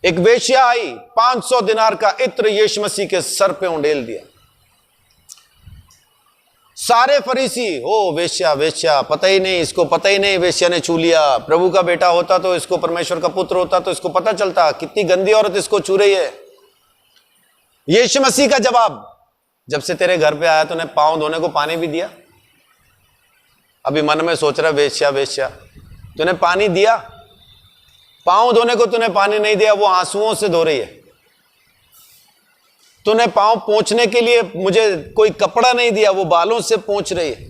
एक वेश्या आई, 500 दिनार का इत्र यीशु मसीह के सर पे उंडेल दिया। सारे फरीसी, ओ वेश्या वेश्या, पता ही नहीं, इसको पता ही नहीं, वेश्या ने छू लिया। प्रभु का बेटा होता तो, इसको परमेश्वर का पुत्र होता तो इसको पता चलता, कितनी गंदी औरत इसको छू रही है। यीशु मसीह का जवाब, जब से तेरे घर पे आया तूने पांव धोने को पानी भी दिया? अभी मन में सोच रहा, वेश्या वेश्या, तूने पानी दिया? पांव धोने को तूने पानी नहीं दिया, वो आंसुओं से धो रही है। तूने पांव पोंछने के लिए मुझे कोई कपड़ा नहीं दिया, वो बालों से पोंछ रही है।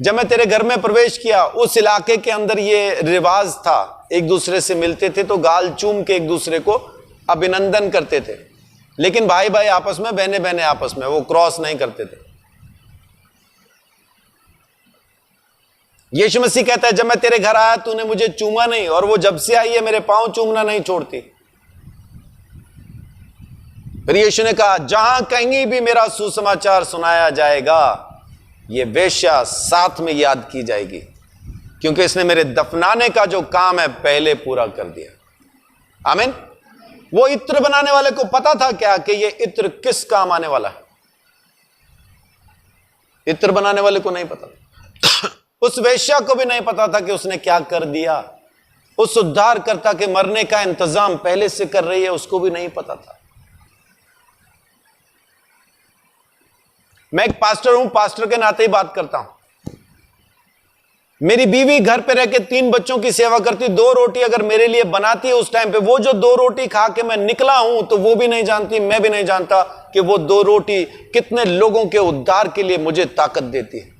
जब मैं तेरे घर में प्रवेश किया, उस इलाके के अंदर ये रिवाज था, एक दूसरे से मिलते थे तो गाल चूम के एक दूसरे को अभिनंदन करते थे। लेकिन भाई भाई आपस में, बहने बहने आपस में, वो क्रॉस नहीं करते थे। यीशु मसीह कहता है, जब मैं तेरे घर आया तूने मुझे चूमा नहीं, और वो जब से आई है मेरे पांव चूमना नहीं छोड़ती। फिर यीशु ने कहा, जहां कहीं भी मेरा सुसमाचार सुनाया जाएगा, ये वेश्या साथ में याद की जाएगी, क्योंकि इसने मेरे दफनाने का जो काम है पहले पूरा कर दिया। आमीन। वो इत्र बनाने वाले को पता था क्या कि ये इत्र किस काम आने वाला है? इत्र बनाने वाले को नहीं पता। उस वेश्या को भी नहीं पता था कि उसने क्या कर दिया। उस उद्धारकर्ता के मरने का इंतजाम पहले से कर रही है, उसको भी नहीं पता था। मैं एक पास्टर हूं, पास्टर के नाते ही बात करता हूं। मेरी बीवी घर पे रह के 3 बच्चों की सेवा करती, 2 रोटी अगर मेरे लिए बनाती है उस टाइम पे, वो जो 2 रोटी खा के मैं निकला हूं, तो वो भी नहीं जानती, मैं भी नहीं जानता कि वो 2 रोटी कितने लोगों के उद्धार के लिए मुझे ताकत देती है।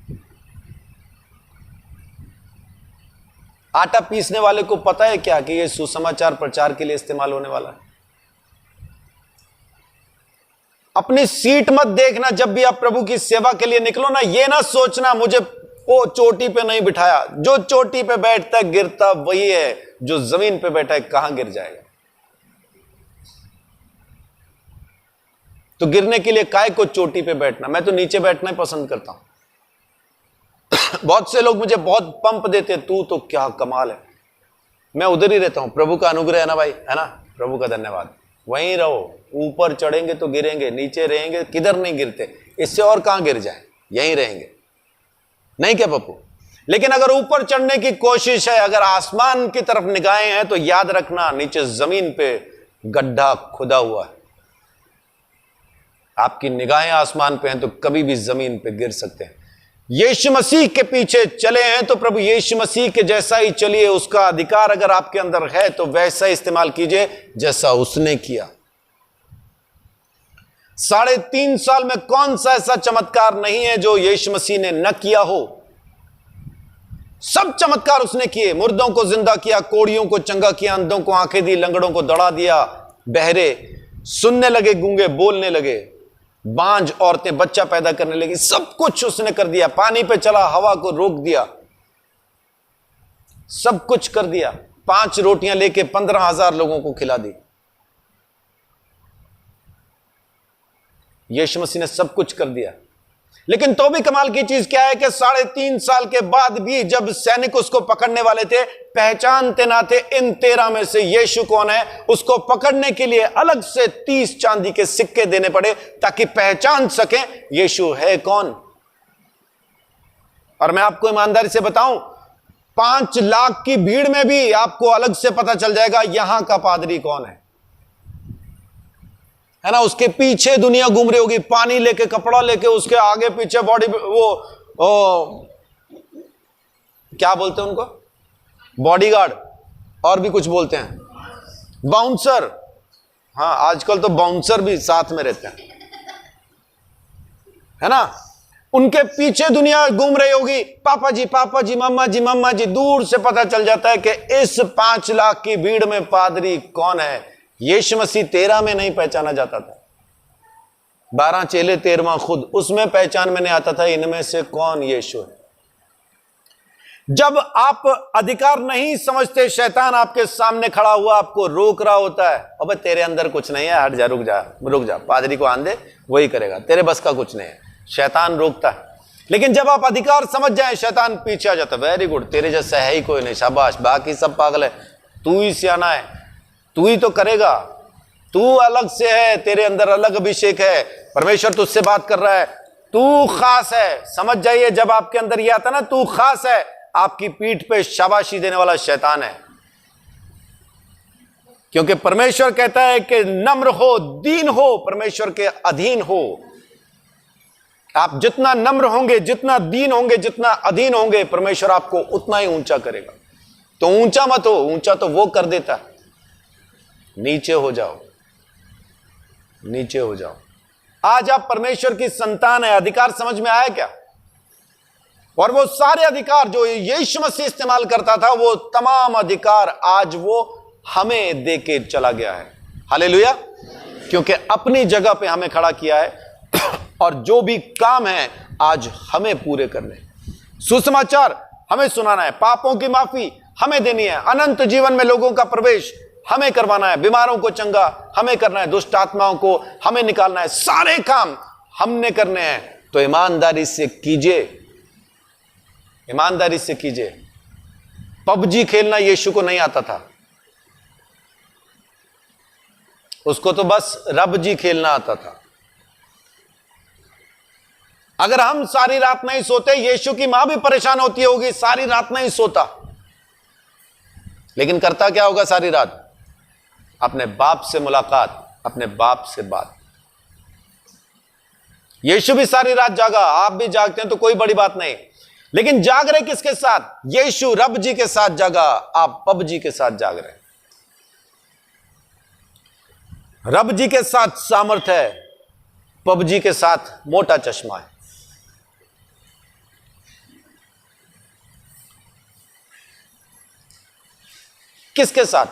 आटा पीसने वाले को पता है क्या कि ये सुसमाचार प्रचार के लिए इस्तेमाल होने वाला है? अपनी सीट मत देखना जब भी आप प्रभु की सेवा के लिए निकलो ना, ये ना सोचना मुझे वो चोटी पे नहीं बिठाया। जो चोटी पे बैठता है गिरता वही है, जो जमीन पे बैठा है कहां गिर जाएगा। तो गिरने के लिए काय को चोटी पे बैठना, मैं तो नीचे बैठना ही पसंद करता हूं। बहुत से लोग मुझे बहुत पंप देते, तू तो क्या कमाल है। मैं उधर ही रहता हूं, प्रभु का अनुग्रह है ना भाई, है ना, प्रभु का धन्यवाद। वहीं रहो, ऊपर चढ़ेंगे तो गिरेंगे, नीचे रहेंगे किधर नहीं गिरते, इससे और कहां गिर जाए, यहीं रहेंगे, नहीं क्या पप्पू? लेकिन अगर ऊपर चढ़ने की कोशिश है, अगर आसमान की तरफ निगाहें हैं, तो याद रखना नीचे जमीन पे गड्ढा खुदा हुआ है। आपकी निगाहें आसमान पे हैं तो कभी भी जमीन पे गिर सकते हैं। यीशु मसीह के पीछे चले हैं तो प्रभु यीशु मसीह के जैसा ही चलिए। उसका अधिकार अगर आपके अंदर है तो वैसा इस्तेमाल कीजिए जैसा उसने किया। 3.5 साल में कौन सा ऐसा चमत्कार नहीं है जो यीशु मसीह ने न किया हो? सब चमत्कार उसने किए। मुर्दों को जिंदा किया, कोड़ियों को चंगा किया, अंधों को आंखें दी, लंगड़ों को दौड़ा दिया, बहरे सुनने लगे, गूंगे बोलने लगे, बांझ औरतें बच्चा पैदा करने लगी। सब कुछ उसने कर दिया। पानी पे चला, हवा को रोक दिया, सब कुछ कर दिया। 5 रोटियां लेके 15,000 लोगों को खिला दी। यीशु मसीह ने सब कुछ कर दिया। लेकिन तो भी कमाल की चीज क्या है कि 3.5 साल के बाद भी जब सैनिक उसको पकड़ने वाले थे, पहचानते ना थे इन 13 में से यीशु कौन है। उसको पकड़ने के लिए अलग से 30 चांदी के सिक्के देने पड़े ताकि पहचान सकें यीशु है कौन। और मैं आपको ईमानदारी से बताऊं, 5 लाख की भीड़ में भी आपको अलग से पता चल जाएगा यहां का पादरी कौन है ना। उसके पीछे दुनिया घूम रही होगी, पानी लेके, कपड़ा लेके, उसके आगे पीछे बॉडी, वो क्या बोलते हैं उनको, बॉडीगार्ड, और भी कुछ बोलते हैं, बाउंसर। हाँ, आजकल तो बाउंसर भी साथ में रहते हैं, है ना। उनके पीछे दुनिया घूम रही होगी, पापा जी, मम्मा जी। दूर से पता चल जाता है कि इस 5 लाख की भीड़ में पादरी कौन है। यीशु मसीह 13 में नहीं पहचाना जाता था, 12 चेले 13वां खुद, उसमें पहचान में नहीं आता था इनमें से कौन यीशु है। जब आप अधिकार नहीं समझते, शैतान आपके सामने खड़ा हुआ आपको रोक रहा होता है, अबे तेरे अंदर कुछ नहीं है, हट जा, रुक जा, पादरी को आन दे, वही करेगा, तेरे बस का कुछ नहीं है। शैतान रोकता है। लेकिन जब आप अधिकार समझ जाए, शैतान पीछे आ जाता है, वेरी गुड, तेरे जैसा है ही कोई नहीं, शाबाश, बाकी सब पागल है, तू ही सियाना है, तू ही तो करेगा, तू अलग से है, तेरे अंदर अलग अभिषेक है, परमेश्वर तुझसे बात कर रहा है, तू खास है। समझ जाइए, जब आपके अंदर यह आता ना, तू खास है, आपकी पीठ पे शाबाशी देने वाला शैतान है। क्योंकि परमेश्वर कहता है कि नम्र हो, दीन हो, परमेश्वर के अधीन हो। आप जितना नम्र होंगे, जितना दीन होंगे, जितना अधीन होंगे, परमेश्वर आपको उतना ही ऊंचा करेगा। तो ऊंचा मत हो, ऊंचा तो वो कर देता, नीचे हो जाओ, नीचे हो जाओ। आज आप परमेश्वर की संतान है, अधिकार समझ में आया क्या? और वो सारे अधिकार जो यीशु मसीह इस्तेमाल करता था, वो तमाम अधिकार आज वो हमें देके चला गया है। हालेलुया। क्योंकि अपनी जगह पे हमें खड़ा किया है और जो भी काम है आज हमें पूरे करने, सुसमाचार हमें सुनाना है, पापों की माफी हमें देनी है, अनंत जीवन में लोगों का प्रवेश हमें करवाना है, बीमारों को चंगा हमें करना है, दुष्ट आत्माओं को हमें निकालना है, सारे काम हमने करने हैं। तो ईमानदारी से कीजिए, ईमानदारी से कीजिए। पबजी खेलना यीशु को नहीं आता था, उसको तो बस रब जी खेलना आता था। अगर हम सारी रात नहीं सोते, यीशु की मां भी परेशान होती होगी, सारी रात नहीं सोता, लेकिन करता क्या होगा सारी रात? अपने बाप से मुलाकात, अपने बाप से बात। यीशु भी सारी रात जागा, आप भी जागते हैं तो कोई बड़ी बात नहीं, लेकिन जाग रहे किसके साथ? यीशु रब जी के साथ जागा, आप पबजी के साथ जाग रहे हैं। रब जी के साथ सामर्थ्य है, पबजी के साथ मोटा चश्मा है। किसके साथ?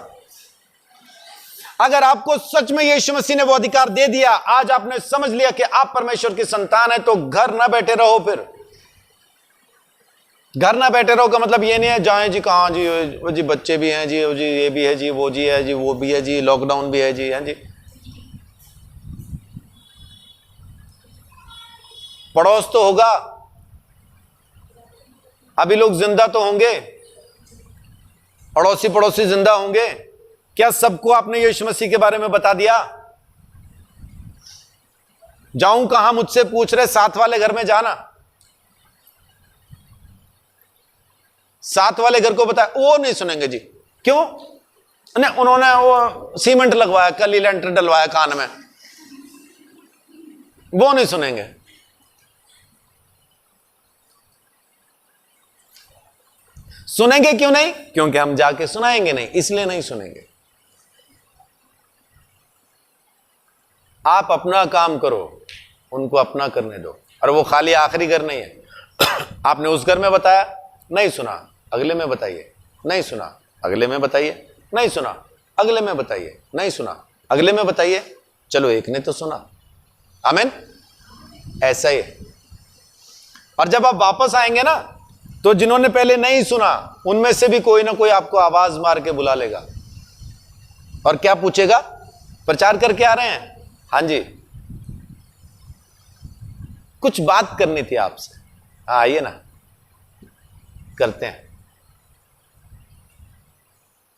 अगर आपको सच में यीशु मसीह ने वो अधिकार दे दिया, आज आपने समझ लिया कि आप परमेश्वर की संतान है, तो घर ना बैठे रहो। फिर घर ना बैठे रहो का मतलब ये नहीं है जाएं जी कहां जी, वो जी बच्चे भी हैं जी, वो जी ये भी है जी, वो जी है जी, वो भी है जी, लॉकडाउन भी है जी, है जी। पड़ोस तो होगा, अभी लोग जिंदा तो होंगे, अड़ोसी पड़ोसी जिंदा होंगे। क्या सबको आपने यीशु मसीह के बारे में बता दिया? जाऊं कहां? मुझसे पूछ रहे, साथ वाले घर में जाना, साथ वाले घर को बताया, वो नहीं सुनेंगे जी। क्यों? नहीं, उन्होंने वो सीमेंट लगवाया, कल ही लेंटर डलवाया कान में, वो नहीं सुनेंगे। सुनेंगे क्यों नहीं? क्योंकि हम जाके सुनाएंगे नहीं, इसलिए नहीं सुनेंगे। आप अपना काम करो, उनको अपना करने दो। और वो खाली आखिरी घर नहीं है। आपने उस घर में बताया, नहीं सुना, अगले में बताइए, नहीं सुना, अगले में बताइए, नहीं सुना, अगले में बताइए, नहीं सुना, अगले में बताइए, चलो एक ने तो सुना। आमीन। ऐसा ही है। और जब आप वापस आएंगे ना, तो जिन्होंने पहले नहीं सुना, उनमें से भी कोई ना कोई आपको आवाज मार के बुला लेगा और क्या पूछेगा? प्रचार करके आ रहे हैं? हाँ जी, कुछ बात करनी थी आपसे। हाँ आइए ना, करते हैं।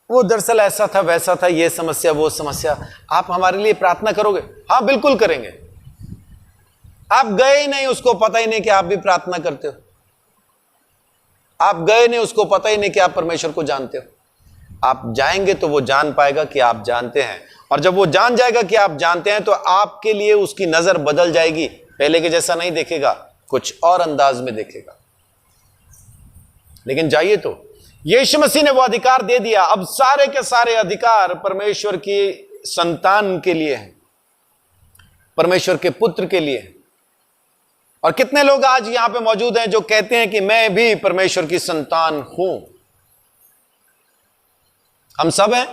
वो दरअसल ऐसा था, वैसा था, ये समस्या, वो समस्या, आप हमारे लिए प्रार्थना करोगे? हाँ बिल्कुल करेंगे। आप गए ही नहीं, उसको पता ही नहीं कि आप भी प्रार्थना करते हो। आप गए नहीं, उसको पता ही नहीं कि आप परमेश्वर को जानते हो। आप जाएंगे तो वो जान पाएगा कि आप जानते हैं, और जब वो जान जाएगा कि आप जानते हैं तो आपके लिए उसकी नजर बदल जाएगी। पहले के जैसा नहीं देखेगा, कुछ और अंदाज में देखेगा। लेकिन जाइए, तो यीशु मसीह ने वो अधिकार दे दिया। अब सारे के सारे अधिकार परमेश्वर की संतान के लिए हैं, परमेश्वर के पुत्र के लिए हैं। और कितने लोग आज यहां पे मौजूद हैं जो कहते हैं कि मैं भी परमेश्वर की संतान हूं। हम सब हैं,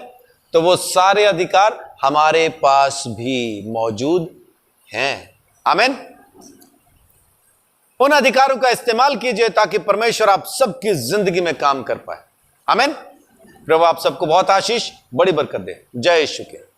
तो वो सारे अधिकार हमारे पास भी मौजूद हैं। आमीन। उन अधिकारों का इस्तेमाल कीजिए ताकि परमेश्वर आप सबकी जिंदगी में काम कर पाए। आमीन। प्रभु आप सबको बहुत आशीष, बड़ी बरकत दे। जय यीशु के।